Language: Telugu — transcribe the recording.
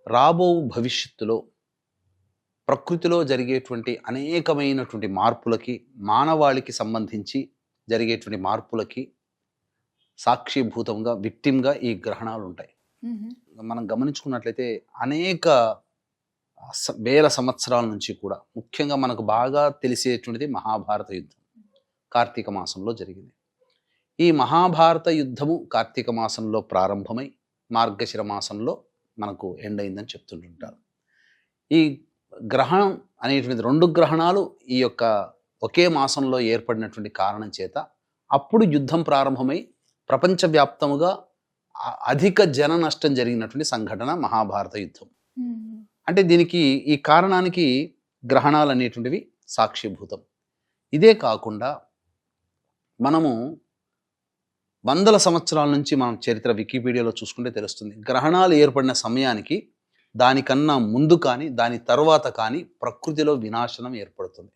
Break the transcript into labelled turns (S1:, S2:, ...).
S1: రాబో భవిష్యత్తులో ప్రకృతిలో జరిగేటువంటి అనేకమైనటువంటి మార్పులకి, మానవాళికి సంబంధించి జరిగేటువంటి మార్పులకి సాక్షిభూతంగా, విక్టిమ్‌గా ఈ గ్రహణాలుంటాయి.
S2: హుహు.
S1: మనం గమనించుకున్నట్లయితే అనేక వేల సంవత్సరాల నుంచి కూడా ముఖ్యంగా మనకు బాగా తెలిసేటువంటిది మహాభారత యుద్ధం. కార్తీక మాసంలో జరిగింది. ఈ మహాభారత యుద్ధము కార్తీక మాసంలో ప్రారంభమై మార్గశిర మాసంలో మనకు ఎండ్ అయిందని చెప్తుంటుంటారు. ఈ గ్రహణం అనేటువంటిది 2 గ్రహణాలు ఈ యొక్క ఒకే మాసంలో ఏర్పడినటువంటి కారణం చేత అప్పుడు యుద్ధం ప్రారంభమై ప్రపంచవ్యాప్తముగా అధిక జన నష్టం జరిగినటువంటి సంఘటన మహాభారత యుద్ధం.
S2: హుహు.
S1: అంటే దీనికి ఈ కారణానికి గ్రహణాలు అనేటువంటివి సాక్షిభూతం. ఇదే కాకుండా మనము వందల సంవత్సరాల నుంచి మనం చరిత్ర వికీపీడియాలో చూసుకుంటే తెలుస్తుంది. గ్రహణాలు ఏర్పడిన సమయానికి దానికన్నా ముందు కానీ, దాని తరువాత కానీ ప్రకృతిలో వినాశనం ఏర్పడుతుంది.